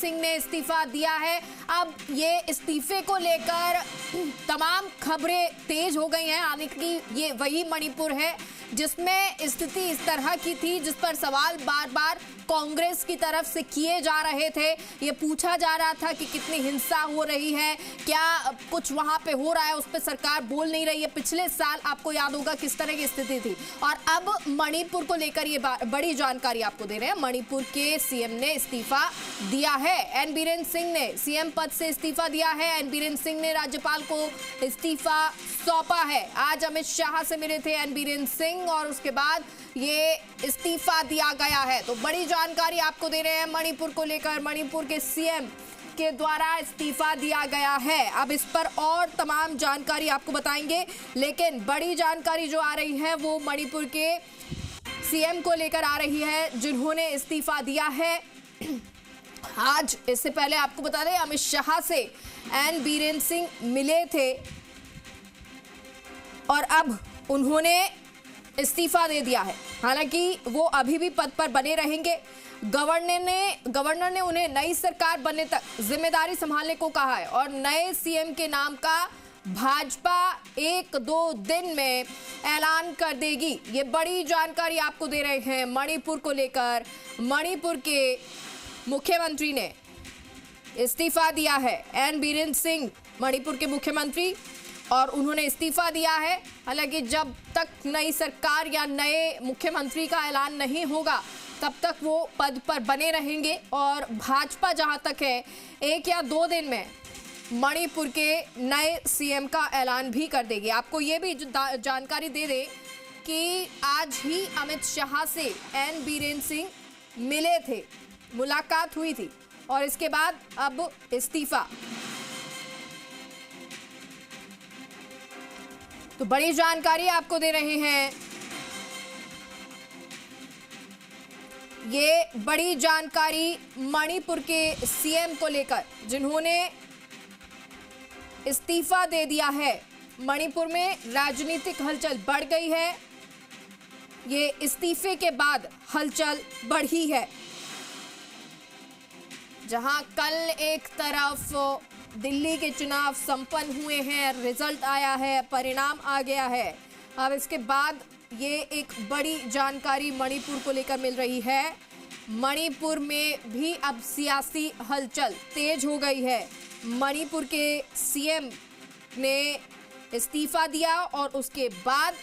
सिंह ने इस्तीफा दिया है। अब ये इस्तीफे को लेकर तमाम खबरें तेज हो गई हैं। हालांकि ये वही मणिपुर है जिसमें स्थिति इस तरह की थी जिस पर सवाल बार बार कांग्रेस की तरफ से किए जा रहे थे। ये पूछा जा रहा था कि कितनी हिंसा हो रही है, क्या कुछ वहां पे हो रहा है, उस पर सरकार बोल नहीं रही है। पिछले साल आपको याद होगा किस तरह की स्थिति थी। और अब मणिपुर को लेकर ये बड़ी जानकारी आपको दे रहे हैं। मणिपुर के सीएम ने इस्तीफा दिया है। एन बीरेन सिंह ने सीएम पद से इस्तीफा दिया है। एन बीरेन सिंह ने राज्यपाल को इस्तीफा सौंपा है। आज अमित शाह से मिले थे एन बीरेन सिंह और उसके बाद ये इस्तीफा दिया गया है। तो बड़ी जानकारी आपको दे रहे हैं मणिपुर को लेकर। मणिपुर के सीएम के द्वारा इस्तीफा दिया गया है। अब इस पर और तमाम जानकारी आपको बताएंगे, लेकिन बड़ी जानकारी जो आ रही है वो मणिपुर के सीएम को लेकर आ रही है जिन्होंने इस्तीफा दिया है। आज इससे पहले आपको बता दें अमित शाह से एन बीरेन सिंह मिले थे और अब उन्होंने इस्तीफा दे दिया है। हालांकि वो अभी भी पद पर बने रहेंगे। गवर्नर ने उन्हें नई सरकार बनने तक जिम्मेदारी संभालने को कहा है और नए सीएम के नाम का भाजपा 1-2 दिन में ऐलान कर देगी। ये बड़ी जानकारी आपको दे रहे हैं मणिपुर को लेकर। मणिपुर के मुख्यमंत्री ने इस्तीफा दिया है। एन बीरेन सिंह मणिपुर के मुख्यमंत्री और उन्होंने इस्तीफा दिया है। हालांकि जब तक नई सरकार या नए मुख्यमंत्री का ऐलान नहीं होगा तब तक वो पद पर बने रहेंगे और भाजपा जहां तक है 1 या 2 दिन में मणिपुर के नए सीएम का ऐलान भी कर देगी। आपको ये भी जानकारी दे दे कि आज ही अमित शाह से एन बीरेन सिंह मिले थे, मुलाकात हुई थी और इसके बाद अब इस्तीफा। तो बड़ी जानकारी आपको दे रहे हैं। ये बड़ी जानकारी मणिपुर के सीएम को लेकर जिन्होंने इस्तीफा दे दिया है। मणिपुर में राजनीतिक हलचल बढ़ गई है। ये इस्तीफे के बाद हलचल बढ़ी है। जहां कल एक तरफ दिल्ली के चुनाव संपन्न हुए हैं, रिजल्ट आया है, परिणाम आ गया है। अब इसके बाद ये एक बड़ी जानकारी मणिपुर को लेकर मिल रही है। मणिपुर में भी अब सियासी हलचल तेज हो गई है। मणिपुर के सीएम ने इस्तीफा दिया और उसके बाद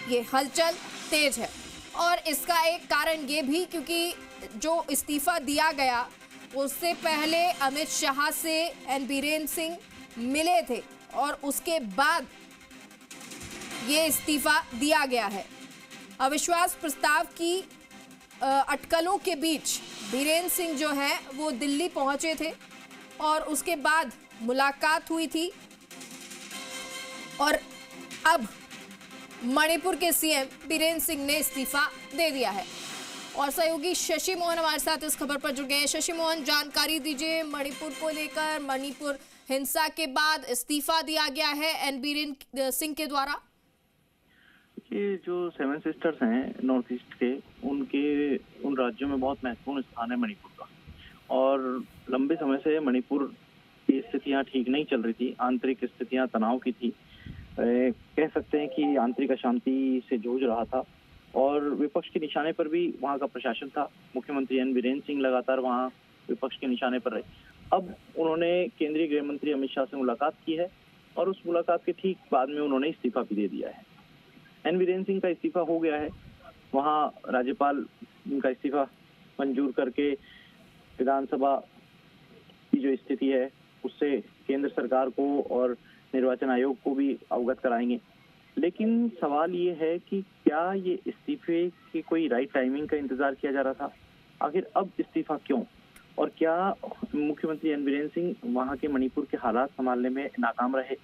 ये हलचल तेज है। और इसका एक कारण ये भी क्योंकि जो इस्तीफा दिया गया उससे पहले अमित शाह से एन बीरेन सिंह मिले थे और उसके बाद ये इस्तीफा दिया गया है। अविश्वास प्रस्ताव की अटकलों के बीच बीरेन सिंह जो है वो दिल्ली पहुंचे थे और उसके बाद मुलाकात हुई थी और अब मणिपुर के सीएम बीरेन सिंह ने इस्तीफा दे दिया है। और सहयोगी शशि मोहन हमारे साथ इस खबर पर जुड़ गए हैं। शशि मोहन, जानकारी दीजिए मणिपुर को लेकर। मणिपुर हिंसा के बाद इस्तीफा दिया गया है एन बीरेन सिंह के द्वारा। ये जो 7 सिस्टर्स हैं नॉर्थ ईस्ट के, उनके उन राज्यों में बहुत महत्वपूर्ण स्थान है मणिपुर का। और लंबे समय से मणिपुर की स्थितियां ठीक नहीं चल रही थी। आंतरिक स्थितियां तनाव की थी। कह सकते हैं कि आंतरिक अशांति से जूझ रहा था और विपक्ष के निशाने पर भी वहां का प्रशासन था। मुख्यमंत्री एन बीरेन सिंह लगातार वहां विपक्ष के निशाने पर रहे। अब उन्होंने केंद्रीय गृह मंत्री अमित शाह से मुलाकात की है और उस मुलाकात के ठीक बाद में उन्होंने इस्तीफा भी दे दिया है। एन बीरेन सिंह का इस्तीफा हो गया है। वहां राज्यपाल उनका इस्तीफा मंजूर करके विधानसभा की जो स्थिति है उससे केंद्र सरकार को और निर्वाचन आयोग को भी अवगत कराएंगे। लेकिन सवाल ये है कि क्या ये इस्तीफे की कोई राइट टाइमिंग का इंतजार किया जा रहा था? आखिर अब इस्तीफा क्यों? और क्या मुख्यमंत्री एन बीरेन सिंह वहां के मणिपुर के हालात संभालने में नाकाम रहे?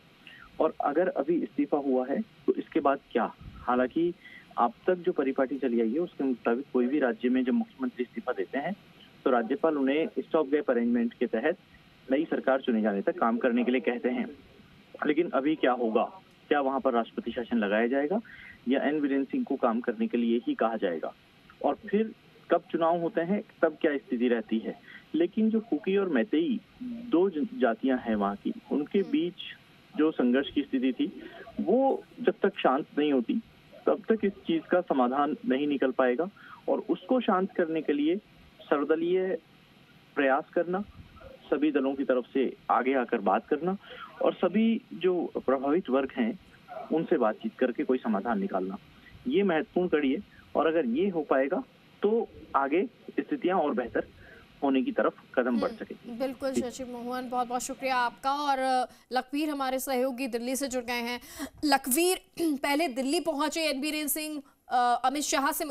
और अगर अभी इस्तीफा हुआ है तो इसके बाद क्या? हालांकि अब तक जो परिपाटी चली आई है उसके मुताबिक कोई भी राज्य में जब मुख्यमंत्री इस्तीफा देते हैं तो राज्यपाल उन्हें स्टॉप गैप अरेंजमेंट के तहत नई सरकार चुने जाने तक काम करने के लिए कहते हैं। लेकिन अभी क्या होगा? क्या वहां पर राष्ट्रपति शासन लगाया जाएगा या एन बीरेन सिंह को काम करने के लिए ही कहा जाएगा? और फिर कब चुनाव होते हैं तब क्या स्थिति रहती है। लेकिन जो कुकी और मैतेई दो जातियां हैं वहाँ की, उनके बीच जो संघर्ष की स्थिति थी वो जब तक शांत नहीं होती तब तक इस चीज का समाधान नहीं निकल पाएगा। और उसको शांत करने के लिए सर्वदलीय प्रयास करना, सभी दलों की तरफ से आगे आकर बात करना और सभी जो प्रभावित वर्ग हैं उनसे बातचीत करके कोई समाधान निकालना, ये महत्वपूर्ण कड़ी है। और अगर ये हो पाएगा तो आगे स्थितियां और बेहतर होने की तरफ कदम बढ़ सकेगी। बिल्कुल शशि मोहन, बहुत बहुत शुक्रिया आपका। और लखवीर हमारे सहयोगी दिल्ली से जुड़ गए हैं। लखवीर, पहले दिल्ली पहुंचे एन बीरेन सिंह, अमित शाह से